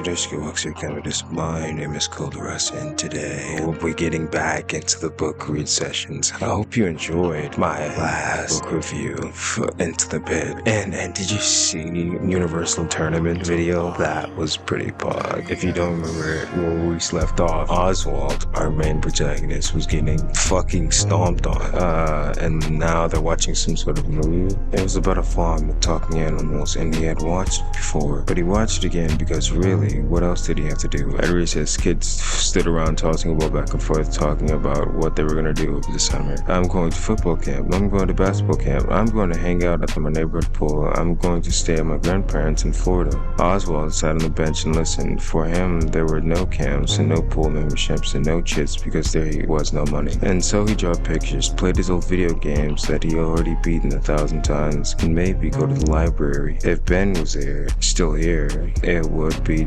My name is ColdRuss, and today we'll be getting back into the book read sessions. I hope you enjoyed my last book review for Into the Pit. And did you see Universal Tournament video? That was pretty pog. If you don't remember where we left off, Oswald, our main protagonist, was getting fucking stomped on. And now they're watching some sort of movie. It was about a farm with talking animals, and he had watched it before, but he watched it again because really, what else did he have to do? At recess, kids stood around tossing a ball back and forth, talking about what they were going to do over the summer. I'm going to football camp. I'm going to basketball camp. I'm going to hang out at my neighborhood pool. I'm going to stay at my grandparents in Florida. Oswald sat on the bench and listened. For him, there were no camps and no pool memberships and no chits because there was no money. And so he drew pictures, played his old video games that he already beaten 1,000 times, and maybe go to the library. If Ben was there, still here, it would be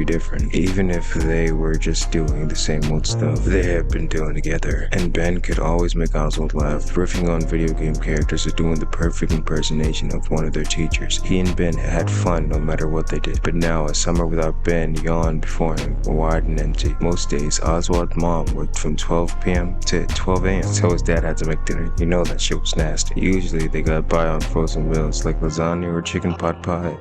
different. Even if they were just doing the same old stuff they had been doing together. And Ben could always make Oswald laugh, riffing on video game characters or doing the perfect impersonation of one of their teachers. He and Ben had fun no matter what they did. But now a summer without Ben yawned before him, wide and empty. Most days, Oswald's mom worked from 12 p.m. to 12 a.m. So his dad had to make dinner. You know that shit was nasty. Usually they got by on frozen meals like lasagna or chicken pot pie.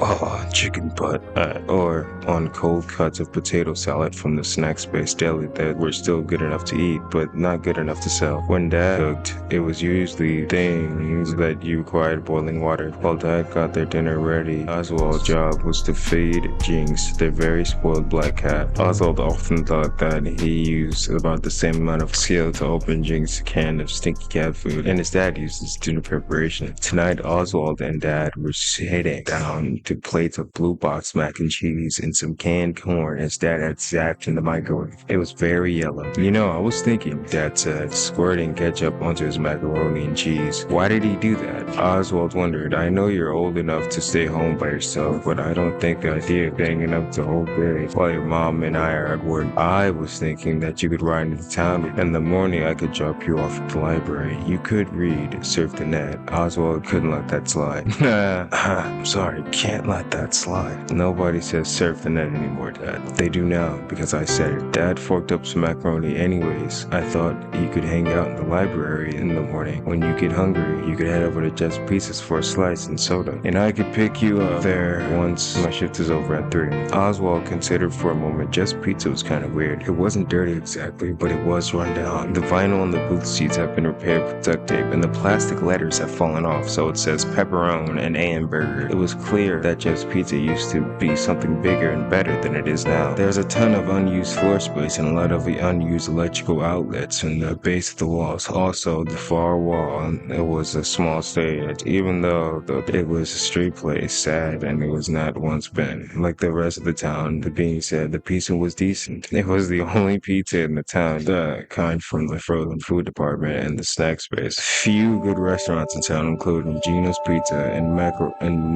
Oh, chicken pot. Or on cold cuts of potato salad from the snack space deli that were still good enough to eat, but not good enough to sell. When Dad cooked, it was usually things that you required boiling water. While Dad got their dinner ready, Oswald's job was to feed Jinx, their very spoiled black cat. Oswald often thought that he used about the same amount of skill to open Jinx's can of stinky cat food, and his dad used his dinner preparation. Tonight, Oswald and Dad were sitting down to plates of blue box mac and cheese and some canned corn his dad had zapped in the microwave. It was very yellow. You know, I was thinking, Dad said, squirting ketchup onto his macaroni and cheese. Why did he do that? Oswald wondered. I know you're old enough to stay home by yourself, but I don't think the idea of hanging up the whole day while your mom and I are at work. I was thinking that you could ride into town. In the morning, I could drop you off at the library. You could read, surf the net. Oswald couldn't let that slide. I'm sorry, can't let that slide. Nobody says surf the net anymore, Dad. They do now, because I said it. Dad forked up some macaroni anyways. I thought you could hang out in the library in the morning. When you get hungry, you could head over to Jeff's Pizzas for a slice and soda. And I could pick you up there once my shift is over at 3. Oswald considered for a moment. Jeff's Pizza was kind of weird. It wasn't dirty exactly, but it was run down. The vinyl on the booth seats have been repaired with duct tape, and the plastic letters have fallen off, so it says pepperoni and A.M. burger. It was clear that Jeff's Pizza used to be something bigger and better than it is now. There's a ton of unused floor space and a lot of the unused electrical outlets in the base of the walls. Also, the far wall, it was a small stage, even though it was a street place, sad, and it was not once been. Like the rest of the town, the being said, the pizza was decent. It was the only pizza in the town, the kind from the frozen food department and the snack space. Few good restaurants in town, including Gino's Pizza and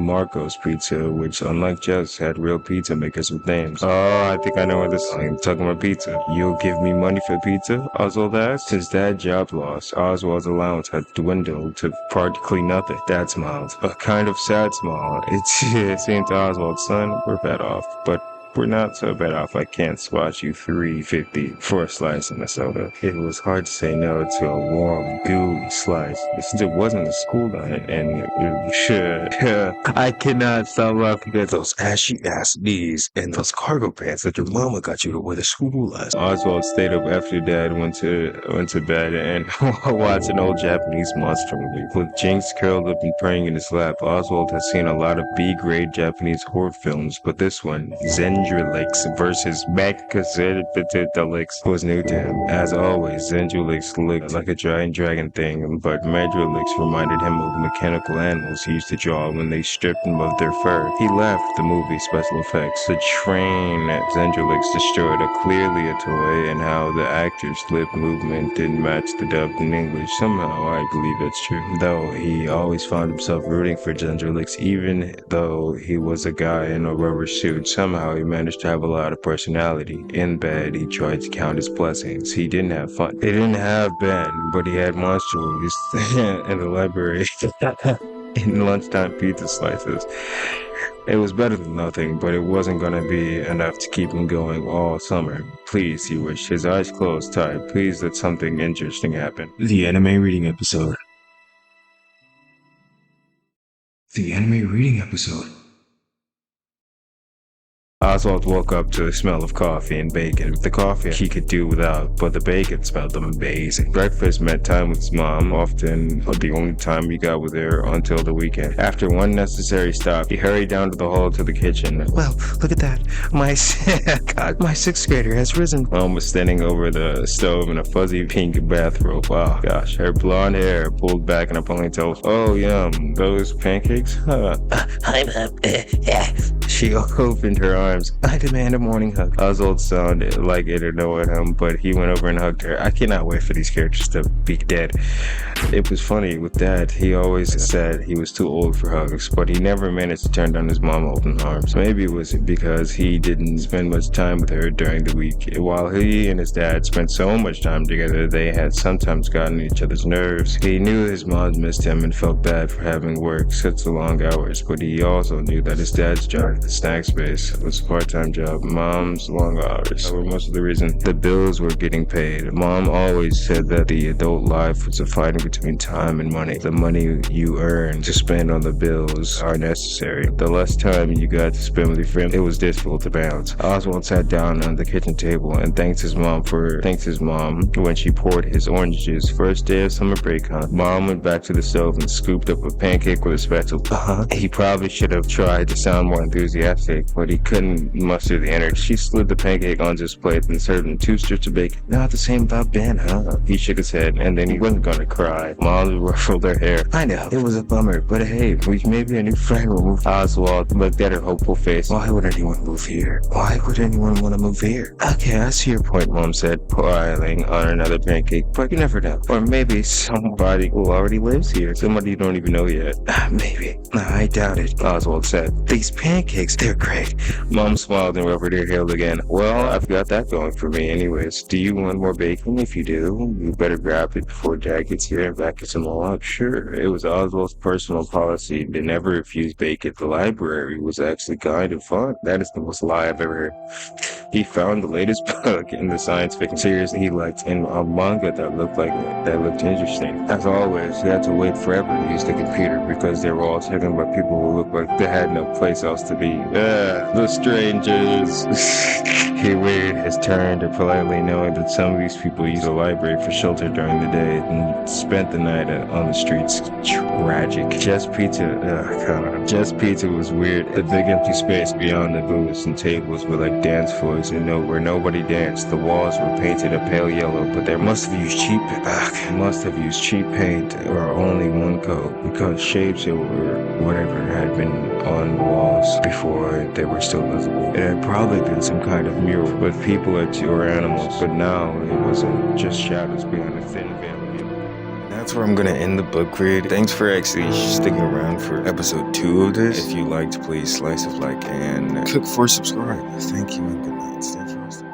Marco's Pizza, which, unlike Jeff's, had real pizza makers with names. Oh, I think I know where this is. I'm talking about pizza. You'll give me money for pizza? Oswald asked. His dad job loss. Oswald's allowance had dwindled to practically nothing. Dad smiled. A kind of sad smile. It seemed to Oswald, son, we're bad off, but we're not so bad off. I can't swatch you $3.50 for a slice and a soda. It was hard to say no to a warm, gooey slice. Since it wasn't a school night, and I cannot stop laughing at those ashy ass knees and those cargo pants that your mama got you to wear to school last. Oswald stayed up after Dad went to bed and watched an old Japanese monster movie. With Jinx curled up and praying in his lap, Oswald had seen a lot of B-grade Japanese horror films, but this one, Zendrelix versus Mechazedalix, was new to him. As always, Zendrelix looked like a giant dragon thing, but Medrelix reminded him of mechanical animals he used to draw when they stripped him of their fur. He left the movie special effects. The train at Zendrelix destroyed clearly a toy, and how the actor's lip movement didn't match the dub in English. Somehow, I believe that's true. Though he always found himself rooting for Zendrelix, even though he was a guy in a rubber suit. Somehow he managed to have a lot of personality. In bed, he tried to count his blessings. He didn't have fun. He didn't have Ben, but he had monster movies in the library. in lunchtime pizza slices. It was better than nothing, but it wasn't gonna be enough to keep him going all summer. Please, he wished, his eyes closed tight. Please let something interesting happen. The anime reading episode. The anime reading episode. Oswald woke up to the smell of coffee and bacon. The coffee he could do without, but the bacon smelled amazing. Breakfast meant time with his mom, often the only time he got with her until the weekend. After one necessary stop, he hurried down to the hall to the kitchen. Well, look at that. My sixth grader has risen. Mom was standing over the stove in a fuzzy pink bathrobe. Wow, gosh, her blonde hair pulled back in a ponytail. Oh, yum. Those pancakes? Huh. Hi, Mom. She opened her arms. I demand a morning hug. Oswald sounded like it annoyed him, but he went over and hugged her. I cannot wait for these characters to be dead. It was funny with Dad. He always said he was too old for hugs, but he never managed to turn down his mom open arms. Maybe it was because he didn't spend much time with her during the week. While he and his dad spent so much time together, they had sometimes gotten on each other's nerves. He knew his mom missed him and felt bad for having worked such long hours, but he also knew that his dad's job, the snack space, was a part-time job. Mom's long hours were most of the reason the bills were getting paid. Mom always said that the adult life was a fighting between time and money. The money you earn to spend on the bills are necessary. The less time you got to spend with your family, it was difficult to balance. Oswald sat down on the kitchen table and thanked his mom when she poured his orange juice. First day of summer break, huh? Mom went back to the stove and scooped up a pancake with a spatula. He probably should have tried to sound more enthusiastic, but he couldn't muster the energy. She slid the pancake onto his plate and served him 2 strips of bacon. Not the same without Ben, huh? He shook his head, and then he wasn't gonna cry. Mom ruffled her hair. I know, it was a bummer, but hey, maybe a new friend will move. Oswald looked at her hopeful face. Why would anyone move here? Why would anyone want to move here? Okay, I see your point, Mom said, piling on another pancake, but you never know. Or maybe somebody who already lives here. Somebody you don't even know yet. Maybe. I doubt it, Oswald said. These pancakes, they're great. Mom smiled and rubbed her hair again. Well, I've got that going for me anyways. Do you want more bacon? If you do, you better grab it before Dad gets here and back us some more up. Sure, it was Oswald's personal policy to never refuse bacon. The library was actually kind of fun. That is the most lie I've ever heard. He found the latest book in the science fiction series he liked and a manga that looked interesting. As always, he had to wait forever to use the computer because they were all taken by people who looked like they had no place else to be. The strangers. He waited his turn to politely knowing that some of these people use the library for shelter during the day and spent the night on the streets. Tragic. Just Pizza was weird. The big empty space beyond the booths and tables were like dance floors where nobody danced. The walls were painted a pale yellow, but they must have used cheap paint or only one coat because shapes or whatever had been on the walls before they were still visible. It had probably been some kind of mural with people or animals, but now it wasn't just shadows behind a thin veil. That's where I'm gonna end the book read. Thanks for actually sticking around for episode 2 of this. If you liked, please slice of like and click for subscribe. Thank you and good night. Stay frosty.